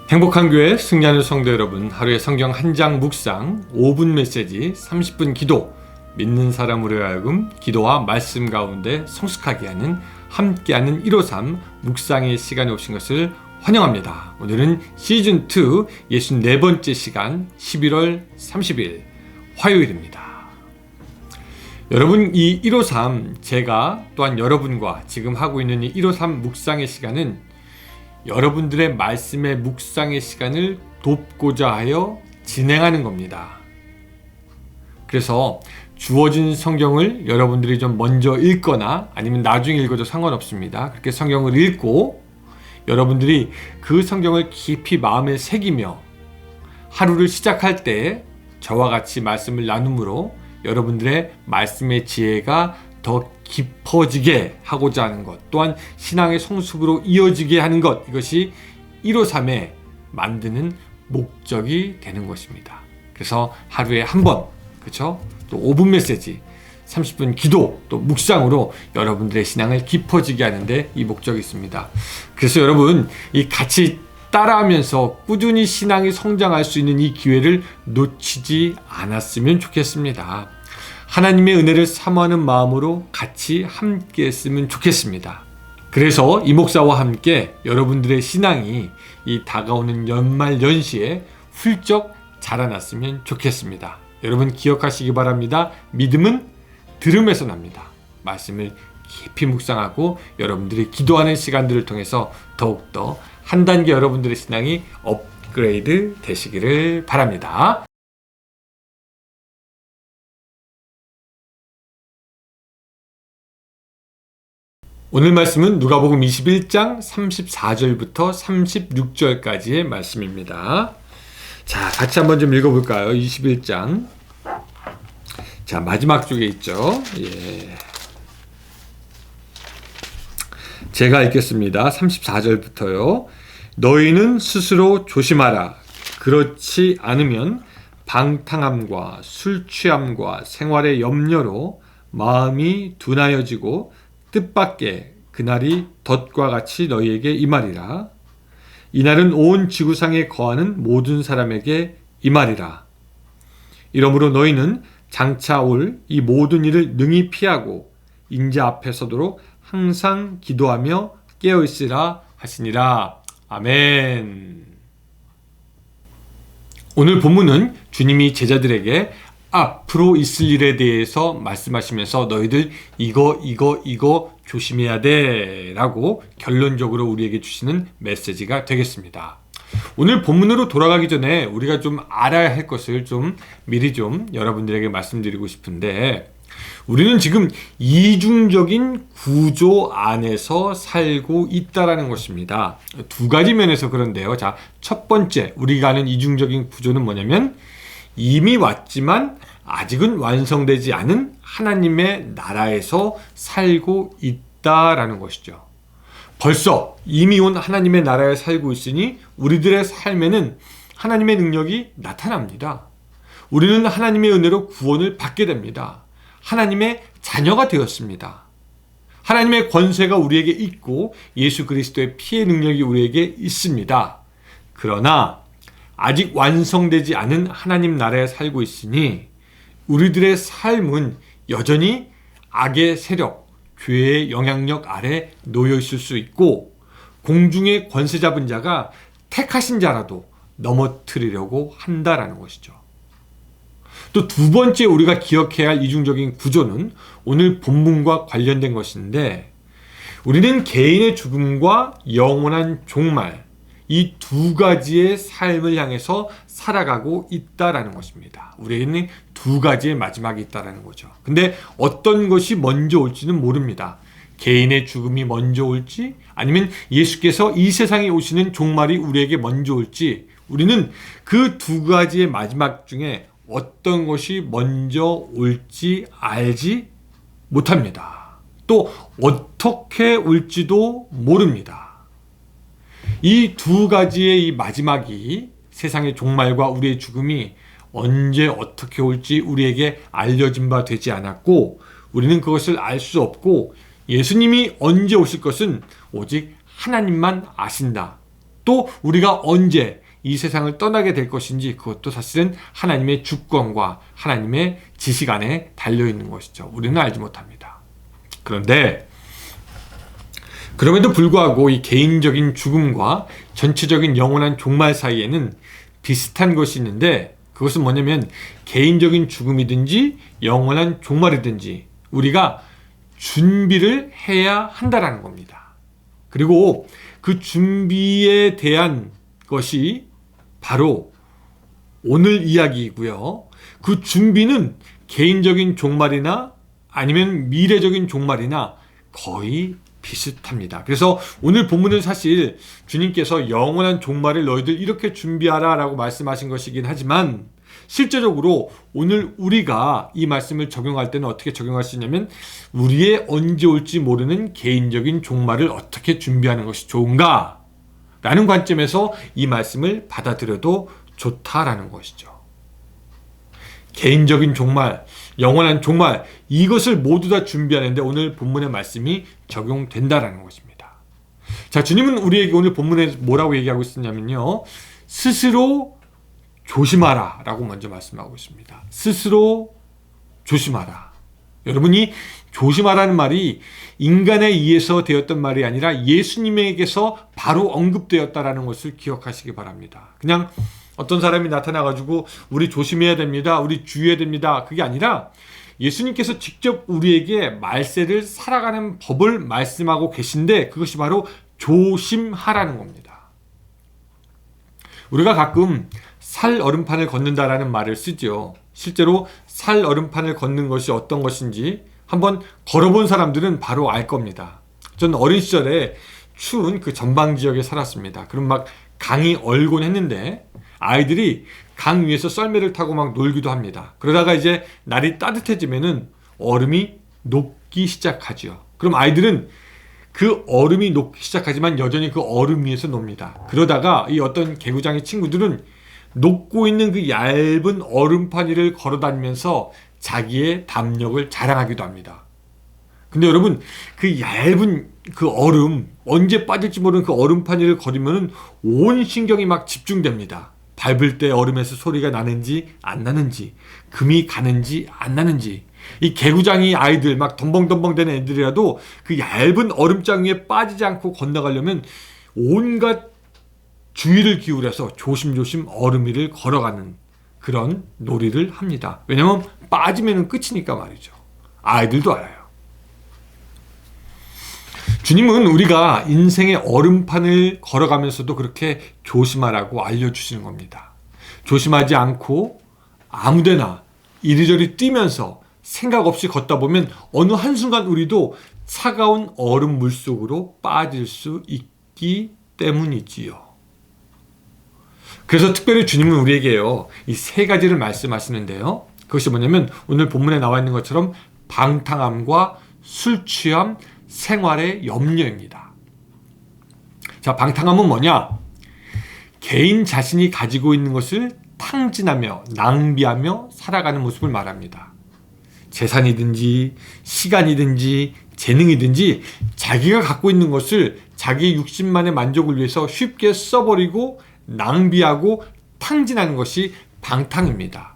행복한 교회 승리하는 성도 여러분, 하루에 성경 한 장 묵상 5분 메시지 30분 기도, 믿는 사람으로 하여금 기도와 말씀 가운데 성숙하게 하는 함께하는 153 묵상의 시간에 오신 것을 환영합니다. 오늘은 시즌2 64번째 시간 11월 30일 화요일입니다. 여러분, 이 153 제가 또한 여러분과 지금 하고 있는 이 153 묵상의 시간은 여러분들의 말씀의 묵상의 시간을 돕고자 하여 진행하는 겁니다. 그래서 주어진 성경을 여러분들이 좀 먼저 읽거나 아니면 나중에 읽어도 상관없습니다. 그렇게 성경을 읽고 여러분들이 그 성경을 깊이 마음에 새기며 하루를 시작할 때 저와 같이 말씀을 나눔으로 여러분들의 말씀의 지혜가 더 깊어지게 하고자 하는 것, 또한 신앙의 성숙으로 이어지게 하는 것, 이것이 153에 만드는 목적이 되는 것입니다. 그래서 하루에 한 번, 그렇죠? 또 5분 메시지, 30분 기도, 또 묵상으로 여러분들의 신앙을 깊어지게 하는데 이 목적이 있습니다. 그래서 여러분, 이 같이 따라하면서 꾸준히 신앙이 성장할 수 있는 이 기회를 놓치지 않았으면 좋겠습니다. 하나님의 은혜를 사모하는 마음으로 같이 함께 했으면 좋겠습니다. 그래서 이 목사와 함께 여러분들의 신앙이 이 다가오는 연말 연시에 훌쩍 자라났으면 좋겠습니다. 여러분 기억하시기 바랍니다. 믿음은 들음에서 납니다. 말씀을 깊이 묵상하고 여러분들이 기도하는 시간들을 통해서 더욱더 한 단계 여러분들의 신앙이 업그레이드 되시기를 바랍니다. 오늘 말씀은 누가복음 21장 34절부터 36절까지의 말씀입니다. 자, 같이 한번 좀 읽어볼까요? 21장. 자, 마지막 쪽에 있죠. 예. 제가 읽겠습니다. 34절부터요. 너희는 스스로 조심하라. 그렇지 않으면 방탕함과 술 취함과 생활의 염려로 마음이 둔하여지고 뜻밖의 그날이 덫과 같이 너희에게 임하리라. 이날은 온 지구상에 거하는 모든 사람에게 임하리라. 이러므로 너희는 장차 올 이 모든 일을 능히 피하고 인자 앞에 서도록 항상 기도하며 깨어있으라 하시니라. 아멘. 오늘 본문은 주님이 제자들에게 앞으로 있을 일에 대해서 말씀하시면서 너희들 이거 조심해야 돼 라고 결론적으로 우리에게 주시는 메시지가 되겠습니다. 오늘 본문으로 돌아가기 전에 우리가 좀 알아야 할 것을 좀 미리 좀 여러분들에게 말씀드리고 싶은데, 우리는 지금 이중적인 구조 안에서 살고 있다라는 것입니다. 두 가지 면에서 그런데요. 자, 첫 번째 우리가 아는 이중적인 구조는 뭐냐면 이미 왔지만 아직은 완성되지 않은 하나님의 나라에서 살고 있다라는 것이죠. 벌써 이미 온 하나님의 나라에 살고 있으니 우리들의 삶에는 하나님의 능력이 나타납니다. 우리는 하나님의 은혜로 구원을 받게 됩니다. 하나님의 자녀가 되었습니다. 하나님의 권세가 우리에게 있고 예수 그리스도의 피의 능력이 우리에게 있습니다. 그러나 아직 완성되지 않은 하나님 나라에 살고 있으니 우리들의 삶은 여전히 악의 세력, 죄의 영향력 아래 놓여 있을 수 있고 공중의 권세 잡은 자가 택하신 자라도 넘어뜨리려고 한다라는 것이죠. 또 두 번째 우리가 기억해야 할 이중적인 구조는 오늘 본문과 관련된 것인데, 우리는 개인의 죽음과 영원한 종말, 이 두 가지의 삶을 향해서 살아가고 있다라는 것입니다. 우리에게는 두 가지의 마지막이 있다라는 거죠. 근데 어떤 것이 먼저 올지는 모릅니다. 개인의 죽음이 먼저 올지 아니면 예수께서 이 세상에 오시는 종말이 우리에게 먼저 올지, 우리는 그 두 가지의 마지막 중에 어떤 것이 먼저 올지 알지 못합니다. 또 어떻게 올지도 모릅니다. 이 두 가지의 이 마지막이, 세상의 종말과 우리의 죽음이 언제 어떻게 올지 우리에게 알려진 바 되지 않았고, 우리는 그것을 알 수 없고, 예수님이 언제 오실 것은 오직 하나님만 아신다. 또 우리가 언제 이 세상을 떠나게 될 것인지 그것도 사실은 하나님의 주권과 하나님의 지식 안에 달려있는 것이죠. 우리는 알지 못합니다. 그런데 그럼에도 불구하고 이 개인적인 죽음과 전체적인 영원한 종말 사이에는 비슷한 것이 있는데 그것은 뭐냐면 개인적인 죽음이든지 영원한 종말이든지 우리가 준비를 해야 한다라는 겁니다. 그리고 그 준비에 대한 것이 바로 오늘 이야기이고요. 그 준비는 개인적인 종말이나 아니면 미래적인 종말이나 거의 비슷합니다. 그래서 오늘 본문은 사실 주님께서 영원한 종말을 너희들 이렇게 준비하라 라고 말씀하신 것이긴 하지만 실제적으로 오늘 우리가 이 말씀을 적용할 때는 어떻게 적용할 수 있냐면 우리의 언제 올지 모르는 개인적인 종말을 어떻게 준비하는 것이 좋은가 라는 관점에서 이 말씀을 받아들여도 좋다라는 것이죠. 개인적인 종말, 영원한 종말 이것을 모두 다 준비하는데 오늘 본문의 말씀이 적용된다라는 것입니다. 자, 주님은 우리에게 오늘 본문에 뭐라고 얘기하고 있었냐면요. 스스로 조심하라 라고 먼저 말씀하고 있습니다. 스스로 조심하라. 여러분이 조심하라는 말이 인간에 의해서 되었던 말이 아니라 예수님에게서 바로 언급되었다라는 것을 기억하시기 바랍니다. 그냥 어떤 사람이 나타나가지고 우리 조심해야 됩니다. 우리 주의해야 됩니다. 그게 아니라 예수님께서 직접 우리에게 말세를 살아가는 법을 말씀하고 계신데 그것이 바로 조심하라는 겁니다. 우리가 가끔 살 얼음판을 걷는다라는 말을 쓰죠. 실제로 살 얼음판을 걷는 것이 어떤 것인지 한번 걸어본 사람들은 바로 알 겁니다. 저는 어린 시절에 추운 그 전방 지역에 살았습니다. 그럼 막 강이 얼곤 했는데 아이들이 강 위에서 썰매를 타고 막 놀기도 합니다. 그러다가 이제 날이 따뜻해지면은 얼음이 녹기 시작하죠. 그럼 아이들은 그 얼음이 녹기 시작하지만 여전히 그 얼음 위에서 놉니다. 그러다가 이 어떤 개구장의 친구들은 녹고 있는 그 얇은 얼음판 위를 걸어 다니면서 자기의 담력을 자랑하기도 합니다. 근데 여러분 그 얇은 그 얼음 언제 빠질지 모르는 그 얼음판 위를 걸으면 온 신경이 막 집중됩니다. 밟을 때 얼음에서 소리가 나는지 안 나는지 금이 가는지 안 나는지 이 개구장이 아이들 막 덤벙덤벙 되는 애들이라도 그 얇은 얼음장 위에 빠지지 않고 건너가려면 온갖 주의를 기울여서 조심조심 얼음 위를 걸어가는 그런 놀이를 합니다. 왜냐면 빠지면 끝이니까 말이죠. 아이들도 알아요. 주님은 우리가 인생의 얼음판을 걸어가면서도 그렇게 조심하라고 알려주시는 겁니다. 조심하지 않고 아무데나 이리저리 뛰면서 생각 없이 걷다 보면 어느 한순간 우리도 차가운 얼음 물속으로 빠질 수 있기 때문이지요. 그래서 특별히 주님은 우리에게요, 이 세 가지를 말씀하시는데요. 그것이 뭐냐면 오늘 본문에 나와 있는 것처럼 방탕함과 술 취함, 생활의 염려입니다. 자, 방탕함은 뭐냐? 개인 자신이 가지고 있는 것을 탕진하며 낭비하며 살아가는 모습을 말합니다. 재산이든지 시간이든지 재능이든지 자기가 갖고 있는 것을 자기의 육신만의 만족을 위해서 쉽게 써버리고 낭비하고 탕진하는 것이 방탕입니다.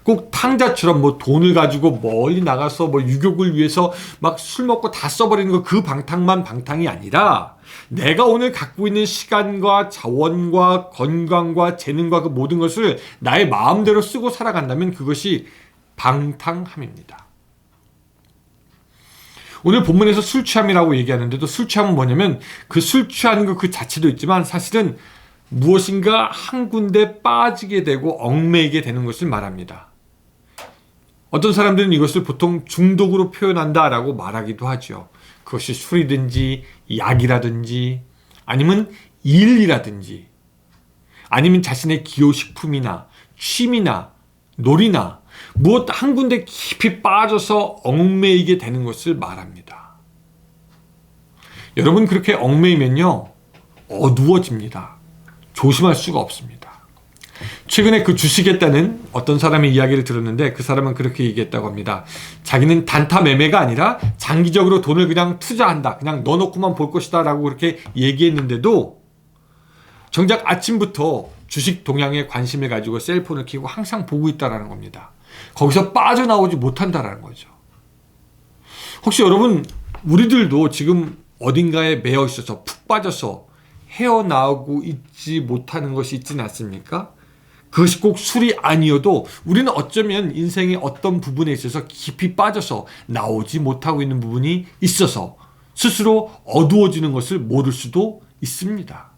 꼭 탕자처럼 뭐 돈을 가지고 멀리 나가서 뭐 유격을 위해서 막 술 먹고 다 써버리는 거 그 방탕만 방탕이 아니라 내가 오늘 갖고 있는 시간과 자원과 건강과 재능과 그 모든 것을 나의 마음대로 쓰고 살아간다면 그것이 방탕함입니다. 오늘 본문에서 술 취함이라고 얘기하는데도 술 취함은 뭐냐면 그 술 취하는 것 그 자체도 있지만 사실은 무엇인가 한 군데 빠지게 되고 얽매이게 되는 것을 말합니다. 어떤 사람들은 이것을 보통 중독으로 표현한다라고 말하기도 하죠. 그것이 술이든지 약이라든지 아니면 일이라든지 아니면 자신의 기호식품이나 취미나 놀이나 무엇 한 군데 깊이 빠져서 얽매이게 되는 것을 말합니다. 여러분 그렇게 얽매이면요 어두워집니다. 조심할 수가 없습니다. 최근에 그 주식했다는 어떤 사람의 이야기를 들었는데 그 사람은 그렇게 얘기했다고 합니다. 자기는 단타 매매가 아니라 장기적으로 돈을 그냥 투자한다. 그냥 넣어놓고만 볼 것이다 라고 그렇게 얘기했는데도 정작 아침부터 주식 동향에 관심을 가지고 셀폰을 켜고 항상 보고 있다는 겁니다. 거기서 빠져나오지 못한다는 거죠. 혹시 여러분, 우리들도 지금 어딘가에 매여 있어서 푹 빠져서 헤어나오고 있지 못하는 것이 있지는 않습니까? 그것이 꼭 술이 아니어도 우리는 어쩌면 인생의 어떤 부분에 있어서 깊이 빠져서 나오지 못하고 있는 부분이 있어서 스스로 어두워지는 것을 모를 수도 있습니다.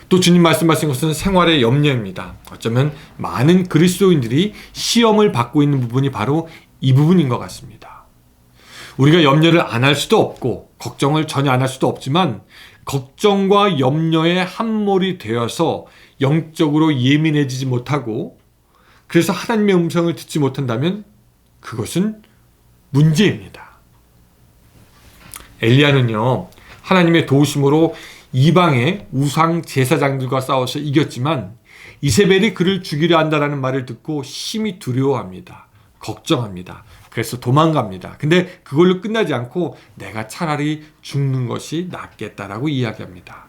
또 주님 말씀하신 것은 생활의 염려입니다. 어쩌면 많은 그리스도인들이 시험을 받고 있는 부분이 바로 이 부분인 것 같습니다. 우리가 염려를 안 할 수도 없고 걱정을 전혀 안 할 수도 없지만 걱정과 염려에 함몰이 되어서 영적으로 예민해지지 못하고 그래서 하나님의 음성을 듣지 못한다면 그것은 문제입니다. 엘리야는요, 하나님의 도우심으로 이방의 우상 제사장들과 싸워서 이겼지만 이세벨이 그를 죽이려 한다는 말을 듣고 심히 두려워합니다. 걱정합니다. 그래서 도망갑니다. 근데 그걸로 끝나지 않고 내가 차라리 죽는 것이 낫겠다라고 이야기합니다.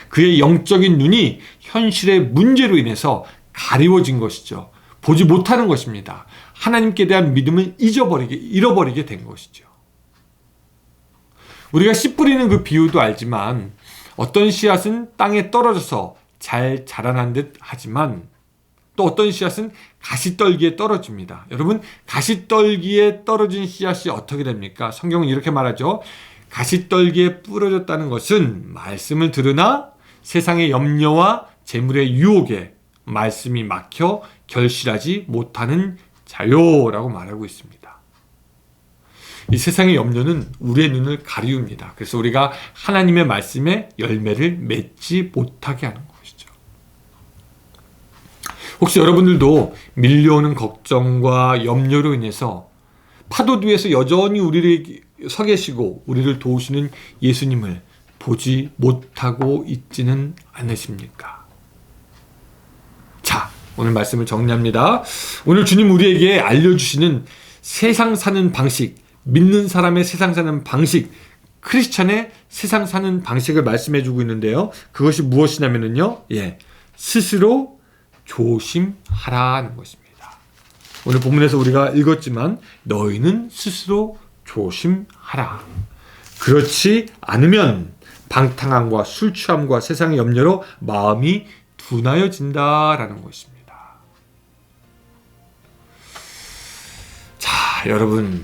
그의 영적인 눈이 현실의 문제로 인해서 가리워진 것이죠. 보지 못하는 것입니다. 하나님께 대한 믿음을 잃어버리게 된 것이죠. 우리가 씨 뿌리는 그 비유도 알지만 어떤 씨앗은 땅에 떨어져서 잘 자라난 듯 하지만 또 어떤 씨앗은 가시떨기에 떨어집니다. 여러분, 가시떨기에 떨어진 씨앗이 어떻게 됩니까? 성경은 이렇게 말하죠. 가시떨기에 뿌려졌다는 것은 말씀을 들으나 세상의 염려와 재물의 유혹에 말씀이 막혀 결실하지 못하는 자요라고 말하고 있습니다. 이 세상의 염려는 우리의 눈을 가리웁니다. 그래서 우리가 하나님의 말씀에 열매를 맺지 못하게 하는 것이죠. 혹시 여러분들도 밀려오는 걱정과 염려로 인해서 파도 뒤에서 여전히 우리를 서 계시고 우리를 도우시는 예수님을 보지 못하고 있지는 않으십니까? 자, 오늘 말씀을 정리합니다. 오늘 주님 우리에게 알려주시는 세상 사는 방식, 믿는 사람의 세상 사는 방식, 크리스찬의 세상 사는 방식을 말씀해주고 있는데요. 그것이 무엇이냐면요, 스스로 조심하라는 것입니다. 오늘 본문에서 우리가 읽었지만 너희는 스스로 조심하라. 그렇지 않으면 방탕함과 술 취함과 세상의 염려로 마음이 둔하여진다라는 것입니다. 자, 여러분,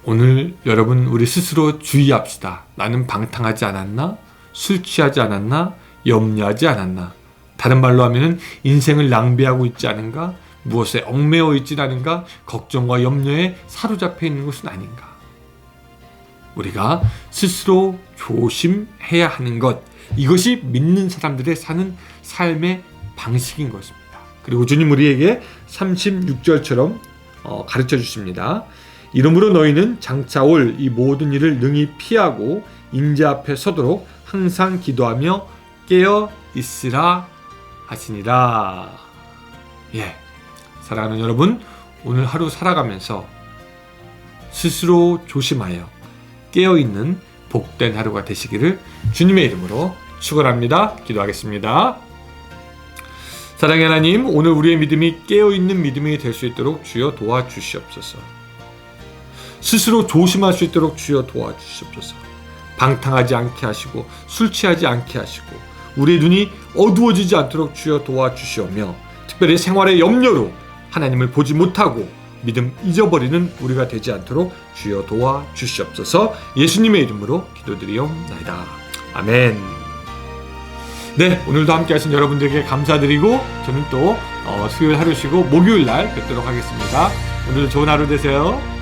오늘 여러분 우리 스스로 주의합시다. 나는 방탕하지 않았나? 술 취하지 않았나? 염려하지 않았나? 다른 말로 하면 인생을 낭비하고 있지 않은가? 무엇에 얽매여 있지 않은가? 걱정과 염려에 사로잡혀 있는 것은 아닌가? 우리가 스스로 조심해야 하는 것, 이것이 믿는 사람들의 사는 삶의 방식인 것입니다. 그리고 주님 우리에게 36절처럼 가르쳐 주십니다. 이러므로 너희는 장차 올 이 모든 일을 능히 피하고 인재 앞에 서도록 항상 기도하며 깨어 있으라 하시니라. 사랑하는 여러분, 오늘 하루 살아가면서 스스로 조심하여 깨어있는 복된 하루가 되시기를 주님의 이름으로 축원합니다. 기도하겠습니다. 사랑의 하나님, 오늘 우리의 믿음이 깨어있는 믿음이 될 수 있도록 주여 도와주시옵소서. 스스로 조심할 수 있도록 주여 도와주시옵소서. 방탕하지 않게 하시고 술 취하지 않게 하시고 우리의 눈이 어두워지지 않도록 주여 도와주시오며 특별히 생활의 염려로 하나님을 보지 못하고 믿음 잊어버리는 우리가 되지 않도록 주여 도와주시옵소서. 예수님의 이름으로 기도드리옵나이다. 아멘. 네, 오늘도 함께 하신 여러분들에게 감사드리고 저는 또 수요일 하루 쉬고 목요일 날 뵙도록 하겠습니다. 오늘도 좋은 하루 되세요.